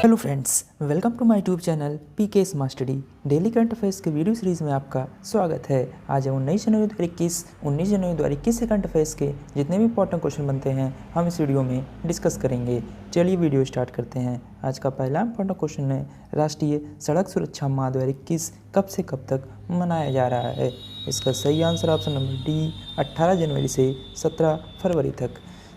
Hello friends, welcome to my YouTube channel PK smart study. Daily current affairs के video series में आपका स्वागत है। आज है 19 जनवरी 2021 से करंट अफेयर्स के जितने भी इंपॉर्टेंट क्वेश्चन बनते हैं हम इस वीडियो में डिस्कस करेंगे। चलिए वीडियो स्टार्ट करते हैं। आज का पहला इंपॉर्टेंट क्वेश्चन है, राष्ट्रीय सड़क सुरक्षा माह 2021 कब से कब तक मनाया जा रहा है। इसका सही आंसर ऑप्शन नंबर डी 18 जनवरी से 17 फरवरी तक।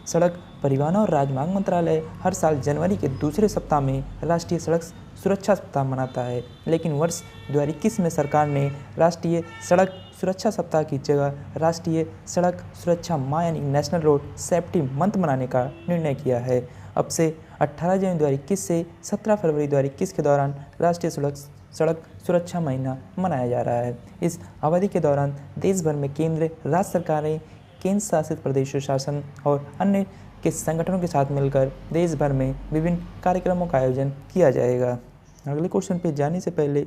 सड़क परिवहन और राजमार्ग मंत्रालय हर साल जनवरी के दूसरे सप्ताह में राष्ट्रीय सड़क सुरक्षा सप्ताह मनाता है, लेकिन वर्ष 2021 में सरकार ने राष्ट्रीय सड़क सुरक्षा सप्ताह की जगह राष्ट्रीय सड़क सुरक्षा माह यानी नेशनल रोड सेफ्टी मंथ मनाने का निर्णय किया है। अब से 18 जनवरी 2021 से 17 फरवरी 2021 के दौरान राष्ट्रीय सड़क सुरक्षा महीना मनाया जा रहा है। इस अवधि के दौरान देश भर में केंद्र, राज्य सरकारें, केंद्र शासित प्रदेशों शासन और अन्य के संगठनों के साथ मिलकर देश भर में विभिन्न कार्यक्रमों का आयोजन किया जाएगा। अगले क्वेश्चन पे जाने से पहले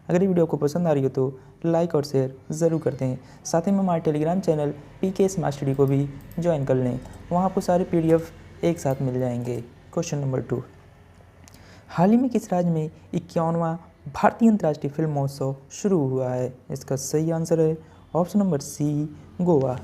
अगर ये वीडियो आपको पसंद आ रही हो तो लाइक और शेयर ज़रूर करते हैं। साथ ही में हमारे Telegram channel PK smart study को भी ज्वाइन कर लें, वहाँ आपको सारे PDF एक साथ मिल जाएंगे। क्वेश्चन नंबर 2, हाल ही में किस राज्य में 51वां भारतीय अंतर्राष्ट्रीय फिल्म महोत्सव शुरू हुआ है। इसका सही आंसर है ऑप्शन नंबर सी, गोवा।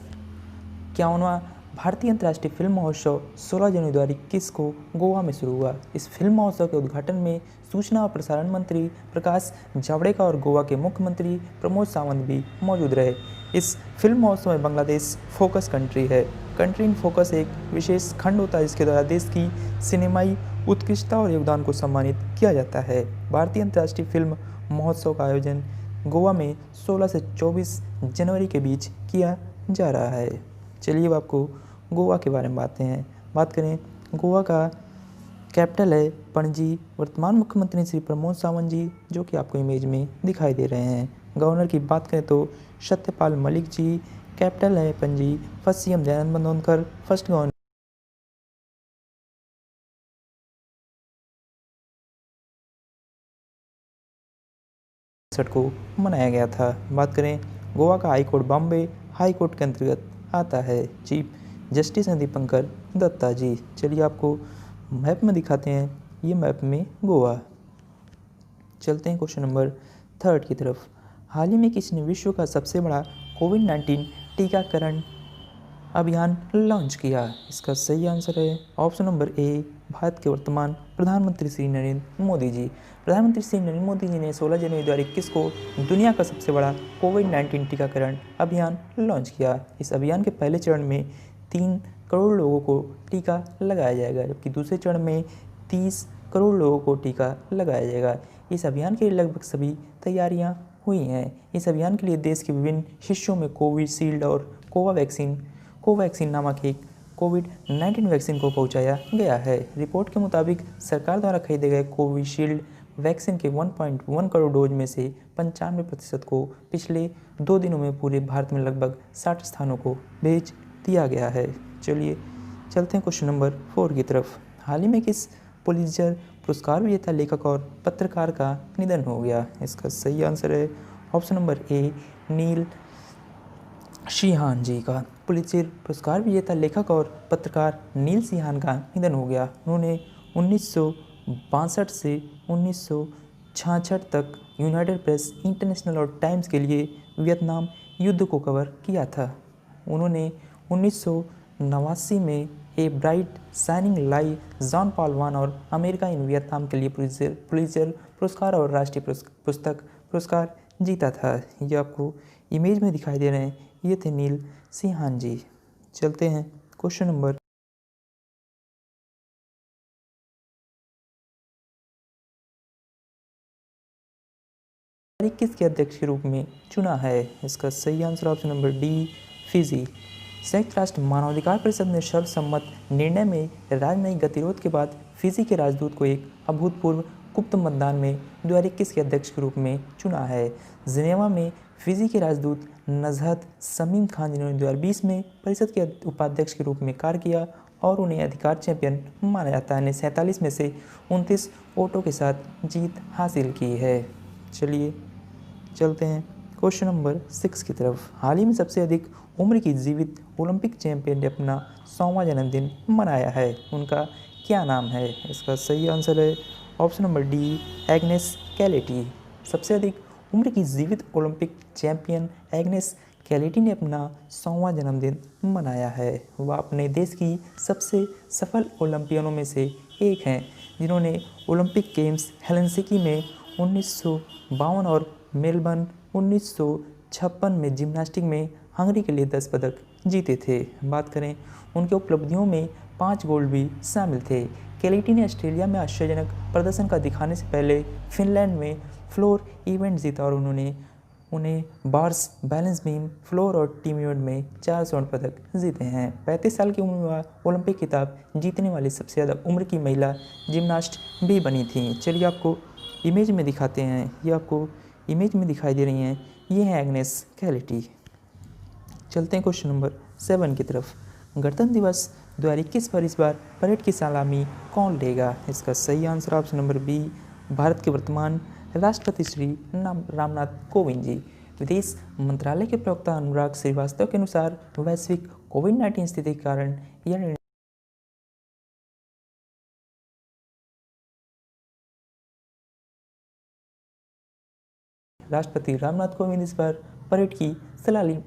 51वां भारतीय अंतर्राष्ट्रीय फिल्म महोत्सव 16 जनवरी 2021 को गोवा में शुरू हुआ। इस फिल्म महोत्सव के उद्घाटन में सूचना और प्रसारण मंत्री प्रकाश जावड़ेकर और गोवा के मुख्यमंत्री प्रमोद सावंत भी मौजूद रहे। इस फिल्म महोत्सव में बांग्लादेश फोकस कंट्री है। कंट्री इन फोकस एक विशेष खंड होता है जिसके द्वारा देश की सिनेमाई उत्कृष्टता और योगदान को सम्मानित किया जाता है। भारतीय अंतर्राष्ट्रीय फिल्म महोत्सव का आयोजन गोवा में 16 से 24 जनवरी के बीच किया जा रहा है। चलिए अब आपको गोवा के बारे में बात करें। गोवा का कैपिटल है पणजी। वर्तमान मुख्यमंत्री श्री प्रमोद सावंत जी, जो कि आपको इमेज में दिखाई दे रहे हैं। गवर्नर की बात करें तो सत्यपाल मलिक जी। कैपिटल है Panaji. First CM Dayanand Bandodkar first governor को मनाया गया था। बात करें गोवा का high court Bombay high court के अंतर्गत आता है। चीफ जस्टिस हैं दीपंकर दत्ता जी। चलिए आपको मैप में दिखाते हैं, ये मैप में गोवा। चलते हैं क्वेश्चन नंबर 3 की तरफ। हाल ही में किसने विश्व का सबसे बड़ा कोविड-19 टीकाकरण अभियान लॉन्च किया। इसका सही आंसर है ऑप्शन नंबर ए, भारत के वर्तमान प्रधानमंत्री श्री नरेंद्र मोदी जी। प्रधानमंत्री श्री नरेंद्र मोदी जी ने 16 जनवरी 2021 को दुनिया का सबसे बड़ा कोविड-19 टीकाकरण अभियान लॉन्च किया। इस अभियान के पहले चरण में 3 करोड़ लोगों को टीका लगाया जाएगा, जबकि दूसरे चरण में 30 करोड़ लोगों को टीका लगाया जाएगा। इस अभियान के लिए लगभग सभी तैयारियां हुई हैं। इस अभियान के लिए देश के विभिन्न हिस्सों में कोविशील्ड और कोवैक्सीन नामक एक कोविड-19 वैक्सीन को पहुंचाया गया है। रिपोर्ट के मुताबिक सरकार द्वारा खरीदे गए कोविशील्ड वैक्सीन के 1.1 करोड़ डोज में से 95% को पिछले 2 दिनों में पूरे भारत में लगभग 60 स्थानों को भेज दिया गया है। चलिए चलते हैं क्वेश्चन नंबर 4 की तरफ। हाल ही में किस पुलित्जर पुरस्कार विजेता लेखक और पत्रकार का निधन हो गया। इसका सही आंसर है ऑप्शन नंबर ए, नील सिंहान जी का। पुलित्जर पुरस्कार विजेता लेखक और पत्रकार नील सिंहान का निधन हो गया। उन्होंने 1962 से 1966 तक यूनाइटेड प्रेस इंटरनेशनल और टाइम्स के लिए वियतनाम युद्ध को कवर किया था। उन्होंने 1989 में a bright shining light, John Paul Vann और अमेरिका इन वियतनाम के लिए पुलित्जर पुरस्कार और राष्ट्रीय पुस्तक पुरस्कार जीता था। ये आपको इमेज में दिखाई दे रहे हैं, ये थे नील सिंहान जी। चलते हैं क्वेश्चन नंबर 21 के अध्यक्ष के रूप में चुना है। इसका सही answer option number D, Fiji. संयुक्त राष्ट्र मानवाधिकार परिषद ने सर्वसम्मत निर्णय में राजनयिक गतिरोध के बाद फिजी के राजदूत को एक अभूतपूर्व गुप्त मतदान में 2021 के अध्यक्ष के रूप में चुना है। जिनेवा में फिजी के राजदूत नजहत शमीम खान, जिन्होंने 2020 में परिषद के उपाध्यक्ष के रूप में कार्य किया और उन्हें अधिकार चैंपियन माना जाता है, ने 47 में से 29 वोटों के साथ जीत हासिल की है। चलिए चलते हैं क्वेश्चन नंबर 6 की तरफ। हाल ही में सबसे अधिक उम्र की जीवित ओलंपिक चैंपियन ने अपना 100वां जन्मदिन मनाया है। उनका क्या नाम है। इसका सही आंसर है ऑप्शन नंबर डी एग्नेस कैलेटी। सबसे अधिक उम्र की जीवित ओलंपिक चैंपियन एग्नेस कैलेटी ने अपना 100वां जन्मदिन मनाया है। वह अपने देश की सबसे सफल ओलंपियनों में से एक हैं, जिन्होंने ओलंपिक गेम्स हेलसिंकी में 1952 और मेलबर्न 1956 में जिम्नास्टिक में हंगरी के लिए 10 पदक जीते थे। बात करें उनके उपलब्धियों में 5 गोल्ड भी शामिल थे। कैलेटी ने ऑस्ट्रेलिया में आश्चर्यजनक प्रदर्शन का दिखाने से पहले फिनलैंड में फ्लोर इवेंट जीता और उन्हें बार्स, बैलेंस बीम, फ्लोर और टीम इवेंट में 4 स्वर्ण पदक जीते हैं। 35 साल की उम्र में वह ओलंपिक खिताब जीतने वाली सबसे ज़्यादा उम्र की महिला जिम्नास्ट भी बनी थी। चलिए आपको इमेज में दिखाते हैं, ये आपको इमेज में दिखाई दे रही हैं, ये है एग्नेस कैलेटी। चलते हैं क्वेश्चन नंबर 7 की तरफ। गणतंत्र दिवस 2021 पर इस बार परेड की सलामी कौन लेगा? इसका सही answer option number B Bharat के वर्तमान राष्ट्रपति श्री रामनाथ कोविंद जी। विदेश मंत्रालय के प्रवक्ता अनुराग श्रीवास्तव के अनुसार वैश्विक कोविड-19 स्थिति के कारण यह राष्ट्रपति रामनाथ कोविंद इस बार परेड की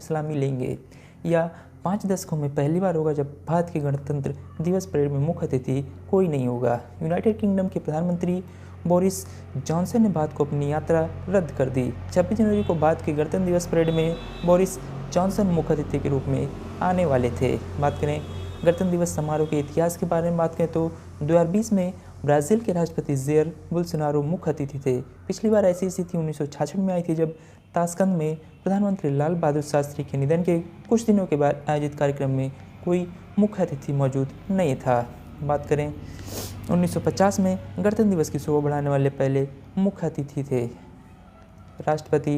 सलामी लेंगे। यह 5 दशकों में पहली बार होगा जब भारत के गणतंत्र दिवस परेड में मुख्य अतिथि कोई नहीं होगा। यूनाइटेड किंगडम के प्रधानमंत्री बोरिस जॉनसन ने भारत को अपनी यात्रा रद्द कर दी। 26 जनवरी को भारत के गणतंत्र दिवस परेड में बोरिस जॉनसन मुख्य अतिथि के रूप में आने वाले थे। बात करें गणतंत्र दिवस समारोह के इतिहास के बारे में बात करें तो 2020 में ब्राज़ील के राष्ट्रपति जेयर बोल्सोनारो मुख्य अतिथि थे। पिछली बार ऐसी स्थिति 1966 में आई थी, जब ताशकंद में प्रधानमंत्री लाल बहादुर शास्त्री के निधन के कुछ दिनों के बाद आयोजित कार्यक्रम में कोई मुख्य अतिथि मौजूद नहीं था। बात करें 1950 में गणतंत्र दिवस की शोभा बढ़ाने वाले पहले मुख्य अतिथि थे राष्ट्रपति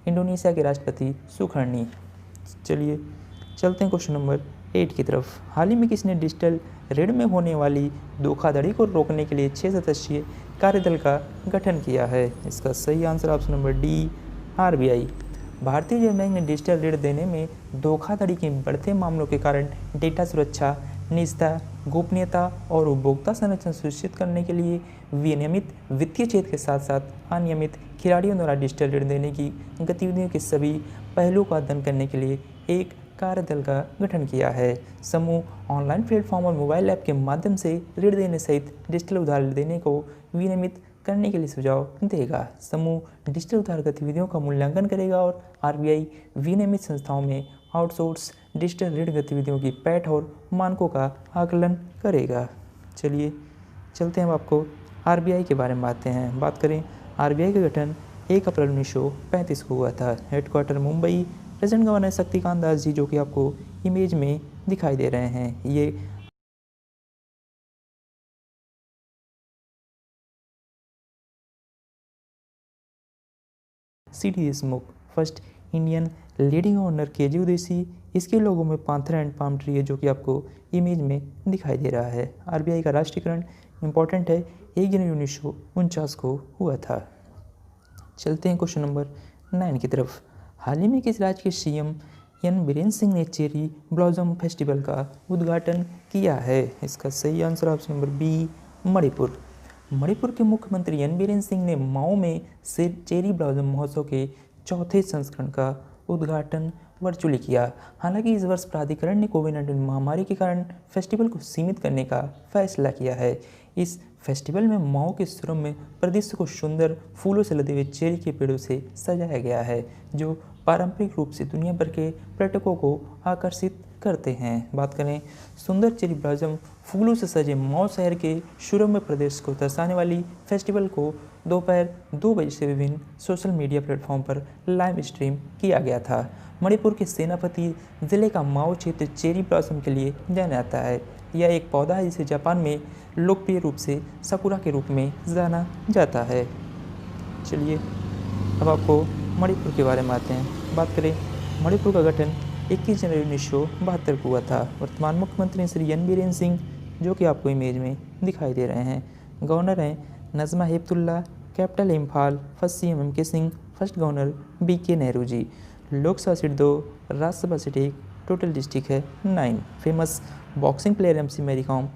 इंडोनेशिया के राष्ट्रपति सुकर्णी। चलिए चलते हैं क्वेश्चन नंबर 8 की तरफ। हाल ही में किसने डिजिटल ऋण में होने वाली धोखाधड़ी को रोकने के लिए 6 सदस्यीय कार्यदल का गठन किया है? इसका सही answer option number D RBI. भारतीय रिजर्व बैंक ने डिजिटल ऋण देने में धोखाधड़ी के बढ़ते मामलों के कारण डेटा सुरक्षा, निजता, गोपनीयता और उपभोक्ता संरक्षण सुनिश्चित करने के लिए विनियमित वित्तीय क्षेत्र के साथ साथ अनियमित खिलाड़ियों द्वारा डिजिटल ऋण देने की गतिविधियों के सभी पहलुओं का अध्ययन करने के लिए एक कार्यदल का गठन किया है। समूह ऑनलाइन प्लेटफॉर्म और मोबाइल ऐप के माध्यम से ऋण देने सहित डिजिटल उधार देने को विनियमित करने के लिए सुझाव देगा। समूह डिजिटल उधार गतिविधियों का मूल्यांकन करेगा और आरबीआई विनियमित संस्थाओं में आउटसोर्स डिजिटल ऋण गतिविधियों की पैठ और मानकों का आकलन करेगा। चलिए चलते हैं, अब आपको आरबीआई के बारे में बात करें। आरबीआई का गठन 1 अप्रैल 1935 को हुआ था। Headquarter Mumbai. Present governor Shaktikanta Das ji, जो कि आपको इमेज में दिखाई दे रहे हैं, ये C D Deshmukh. First Indian lady governor K G Udesi. इसके लोगों में पांथर एंड पाम ट्री है, जो कि आपको इमेज में दिखाई दे रहा है। आरबीआई का राष्ट्रीयकरण इम्पॉर्टेंट है, 1 जनवरी 1949 को हुआ था। चलते हैं क्वेश्चन नंबर 9 की तरफ। हाल ही में किस राज्य के सीएम एन बीरेन सिंह ने चेरी ब्लॉसम फेस्टिवल का उद्घाटन किया है? इसका सही answer option number B Manipur. Manipur के मुख्यमंत्री एन बीरेन सिंह ने माओ में चेरी ब्लॉसम महोत्सव के 4थे संस्करण का उद्घाटन वर्चुअली किया। हालांकि इस वर्ष प्राधिकरण ने कोविड-19 महामारी के कारण फेस्टिवल को सीमित करने का फैसला किया है। इस फेस्टिवल में माओ के सुरम में परिदृश्य को सुंदर फूलों से लदे हुए चेरी के पेड़ों से सजाया गया है, जो पारंपरिक रूप से दुनिया भर के पर्यटकों को आकर्षित करते हैं। बात करें सुंदर चेरी ब्लॉसम फूलों से सजे माओ शहर के सुरम्य प्रदेश को दर्शाने वाली फेस्टिवल को दोपहर 2 बजे से विभिन्न सोशल मीडिया प्लेटफॉर्म पर लाइव स्ट्रीम किया गया था। मणिपुर के सेनापति जिले का माओ क्षेत्र चेरी ब्लॉसम के लिए जाना जाता है। यह एक पौधा है जिसे जापान में लोकप्रिय रूप से सकुरा के रूप में जाना जाता है। चलिए अब आपको मणिपुर के बारे में बात करें। मणिपुर का गठन 21 जनवरी 1972 को हुआ था। वर्तमान मुख्यमंत्री श्री एन बीरेन सिंह, जो कि आपको इमेज में दिखाई दे रहे हैं। गवर्नर हैं Najma Heptulla. Capital Imphal. First CM M K Singh. First governor B K Nehru ji. Lok Sabha seat 2, Rajya Sabha seat 1, total district है 9। Famous boxing player MC Mary Kom.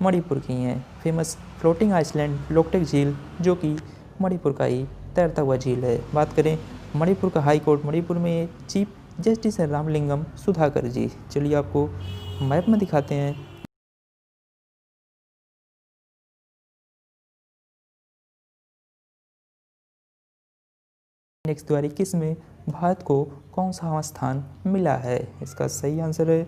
Manipur की हैं। फेमस फ्लोटिंग आइसलैंड लोकटेक झील, जो कि मणिपुर का ही तैरता हुआ झील है। बात करें मणिपुर का हाई कोर्ट, मणिपुर में चीफ जस्टिस है रामलिंगम सुधाकर जी। चलिए आपको मैप में दिखाते हैं। इंडेक्स 2021 में भारत को कौन सा स्थान मिला है? इसका सही आंसर है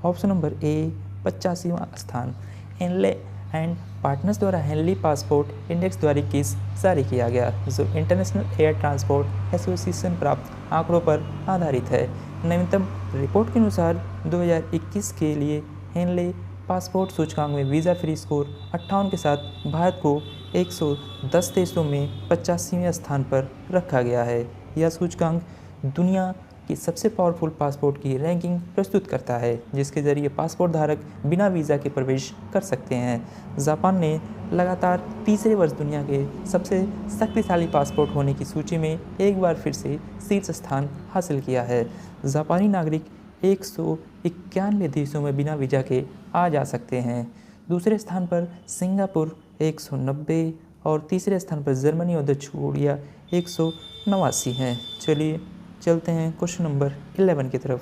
ऑप्शन नंबर ए 85वां स्थान। हेनले एंड पार्टनर्स द्वारा हेनली पासपोर्ट इंडेक्स 2021 जारी किया गया, जो इंटरनेशनल एयर ट्रांसपोर्ट एसोसिएशन प्राप्त आंकड़ों पर आधारित है। नवीनतम रिपोर्ट के अनुसार 2021 के लिए हेनले पासपोर्ट सूचकांक में वीज़ा फ्री स्कोर 58 के साथ भारत को 110 देशों में 85वें स्थान पर रखा गया है। यह सूचकांक दुनिया की सबसे पावरफुल पासपोर्ट की रैंकिंग प्रस्तुत करता है, जिसके जरिए पासपोर्ट धारक बिना वीज़ा के प्रवेश कर सकते हैं। जापान ने लगातार तीसरे वर्ष दुनिया के सबसे शक्तिशाली पासपोर्ट होने की सूची में एक बार फिर से शीर्ष स्थान हासिल किया है। जापानी नागरिक 191 देशों में बिना वीज़ा के आ जा सकते हैं। दूसरे स्थान पर सिंगापुर 190 और तीसरे स्थान पर जर्मनी और दक्षिण कोरिया 189 हैं। चलिए चलते हैं क्वेश्चन नंबर 11 की तरफ।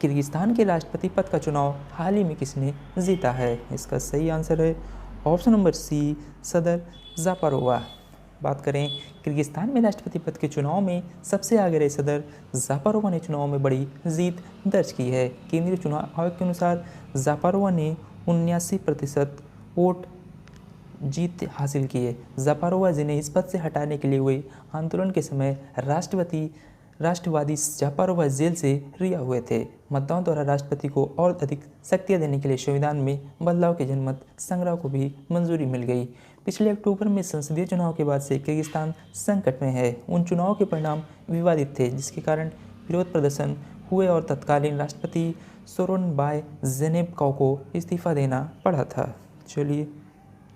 किर्गिस्तान के राष्ट्रपति पद का चुनाव हाल ही में किसने जीता है? इसका सही आंसर है ऑप्शन नंबर सी सदर जापारोवा। बात करें किर्गिस्तान में राष्ट्रपति पद के चुनाव में सबसे आगे रहे सदर जापारोवा ने चुनाव में बड़ी जीत दर्ज की है। केंद्रीय चुनाव आयोग के अनुसार जापारोवा ने 79% वोट जीत हासिल की है। जापारोवा, जिन्हें इस पद से हटाने के लिए हुए आंदोलन के समय राष्ट्रवादी जापारोवा जेल से रिहा हुए थे। मतदाताओं द्वारा राष्ट्रपति को और अधिक शक्तियां देने के लिए संविधान में बदलाव के जनमत संग्रह को भी मंजूरी मिल गई। पिछले अक्टूबर में संसदीय चुनाव के बाद से किर्गिस्तान संकट में है। उन चुनावों के परिणाम विवादित थे, जिसके कारण विरोध प्रदर्शन हुए और तत्कालीन राष्ट्रपति सोरोनबाई जेनबेकोव को इस्तीफा देना पड़ा था। चलिए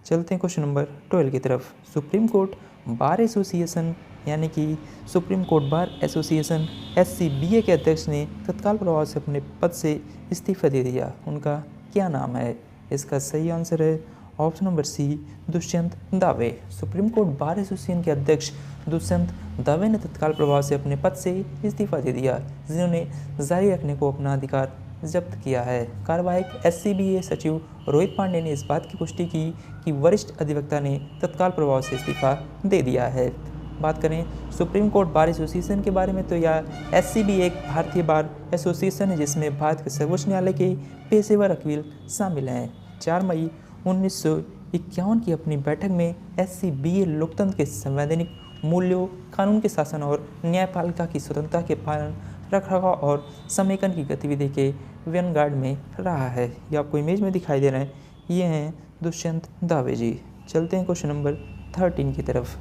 चलते हैं क्वेश्चन नंबर 12 की तरफ। सुप्रीम कोर्ट बार एसोसिएशन यानी कि supreme court bar association SCBA के अध्यक्ष ने तत्काल प्रभाव से अपने पद से इस्तीफा दे दिया। उनका क्या नाम है? इसका सही आंसर है ऑप्शन नंबर सी दुष्यंत दावे। सुप्रीम कोर्ट बार एसोसिएशन के अध्यक्ष दुष्यंत दावे ने तत्काल प्रभाव से अपने पद से इस्तीफा दे दिया, जिन्होंने जारी रखने को अपना अधिकार जब्त किया है। कार्यवाहक SCBA सचिव रोहित पांडे ने इस बात की पुष्टि की कि वरिष्ठ अधिवक्ता ने तत्काल प्रभाव से इस्तीफा दे दिया है। बात करें सुप्रीम कोर्ट बार एसोसिएशन के बारे में, तो यह SCBA एक भारतीय बार एसोसिएशन है, जिसमें भारत के सर्वोच्च न्यायालय के पेशेवर वकील शामिल हैं। 4 मई 1951 की अपनी बैठक में SCBA लोकतंत्र के संवैधानिक मूल्यों, कानून के शासन और न्यायपालिका की स्वतंत्रता के पालन, रखरखाव और समेकन की गतिविधि के वैनगार्ड में रहा है। ये आपको इमेज में दिखाई दे रहे हैं, ये हैं दुष्यंत दावे जी। चलते हैं क्वेश्चन नंबर 13 की तरफ।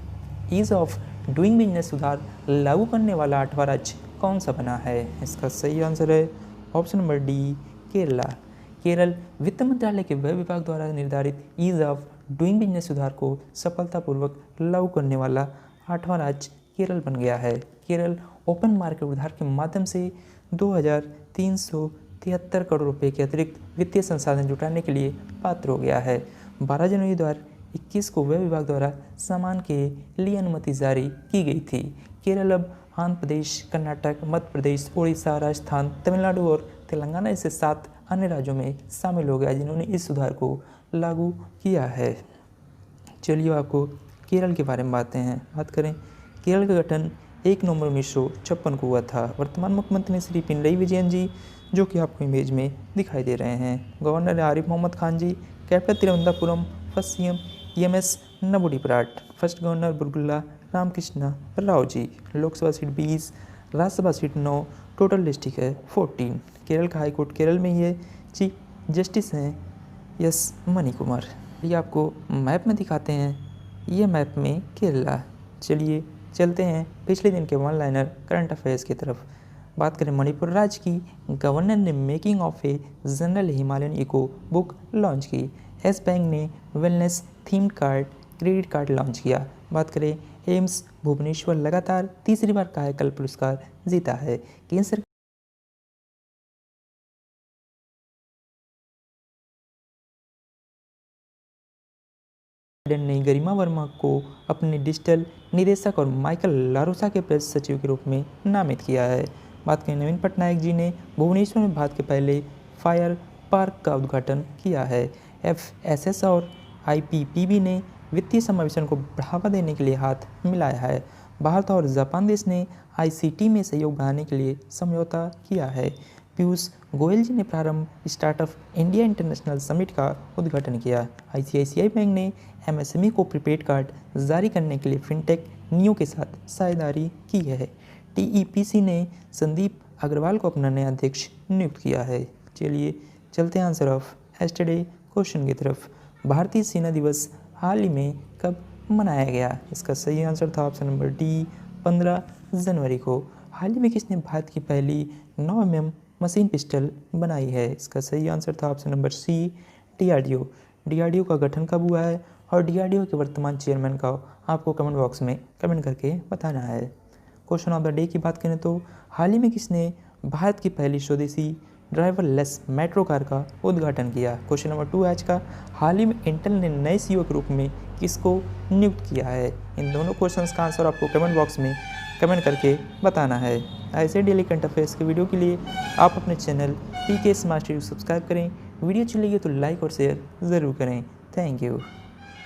ईज ऑफ डूइंग बिजनेस सुधार लागू करने वाला 8वां राज्य कौन सा बना है? इसका सही आंसर है option number D Kerala. Kerala वित्त मंत्रालय के व्यय विभाग द्वारा निर्धारित ईज ऑफ डूइंग बिजनेस सुधार को सफलतापूर्वक लागू करने वाला 8वां राज्य केरल बन गया है। केरल ओपन मार्केट उधार के माध्यम से 2373 करोड़ रुपए के अतिरिक्त वित्तीय संसाधन जुटाने के लिए पात्र हो गया है। 12 जनवरी 2021 को व्यय विभाग द्वारा सामान के लिए अनुमति जारी की गई थी। केरल अब आंध्र प्रदेश, कर्नाटक, मध्य प्रदेश, उड़ीसा, राजस्थान, तमिलनाडु और तेलंगाना जैसे 7 अन्य राज्यों में शामिल हो गया, जिन्होंने इस सुधार को लागू किया है। चलिए आपको केरल के बारे में बात करें। केरल का गठन 1 नवंबर 1956 को हुआ था। वर्तमान मुख्यमंत्री श्री पिनरई विजयन जी, जो कि आपको इमेज में दिखाई दे रहे हैं। Governor Arif Mohammad Khan ji, capital Thiruvananthapuram, first CM EMS Namboodiripad, first governor Burgula Ramakrishna Rao ji. Lok Sabha seat 20, Rajya Sabha seat 9, total district है 14। केरल का हाईकोर्ट केरल में ही है। चीफ जस्टिस हैं S मणिकुमार। ये आपको मैप में दिखाते हैं, ये मैप में केरला। चलिए चलते हैं पिछले दिन के वन लाइनर करंट अफेयर्स की तरफ। बात करें मणिपुर राज्य की, गवर्नर ने making of a general Himalayan eco book launch की। एस बैंक ने wellness themed credit card launch किया। बात करें एम्स भुवनेश्वर लगातार तीसरी बार कायाकल्प पुरस्कार जीता है। केंद्र बाइडेन ने गरिमा वर्मा को अपने डिजिटल निदेशक और माइकल लारोसा के प्रेस सचिव के रूप में नामित किया है। बात करें नवीन पटनायक जी ने भुवनेश्वर में भारत के पहले फायर पार्क का उद्घाटन किया है। FSS और IPPB ने वित्तीय समावेशन को बढ़ावा देने के लिए हाथ मिलाया है। भारत और जापान देश ने ICT में सहयोग बढ़ाने के लिए समझौता किया है। पीयूष गोयल जी ने प्रारंभ स्टार्टअप इंडिया इंटरनेशनल समिट का उद्घाटन किया। ICICI बैंक ने MSME को प्रीपेड कार्ड जारी करने के लिए फिनटेक नियो के साथ साझेदारी की है। TEPC ने संदीप अग्रवाल को अपना नया अध्यक्ष नियुक्त किया है। चलिए चलते हैं आंसर ऑफ एस्टरडे क्वेश्चन की तरफ। भारतीय सेना दिवस हाल ही में कब मनाया गया? इसका सही आंसर था ऑप्शन नंबर डी 15 जनवरी को। हाल ही में किसने भारत की पहली 9mm मशीन पिस्टल बनाई है? इसका सही आंसर था option number C DRDO। DRDO का गठन कब हुआ है और DRDO के वर्तमान चेयरमैन का आपको कमेंट बॉक्स में कमेंट करके बताना है। क्वेश्चन ऑफ द डे की बात करें तो हाल ही में किसने भारत की पहली स्वदेशी ड्राइवरलेस मेट्रो कार का उद्घाटन किया? क्वेश्चन नंबर 2 आज का, हाल ही में इंटेल ने नए CEO के रूप में किसको नियुक्त किया है? इन दोनों क्वेश्चंस का आंसर आपको कमेंट बॉक्स में कमेंट करके बताना है। ऐसे डेली करंट अफेयर्स के वीडियो के लिए आप अपने channel PK smart study subscribe करें। वीडियो अच्छी लगी तो लाइक और शेयर ज़रूर करें। Thank you.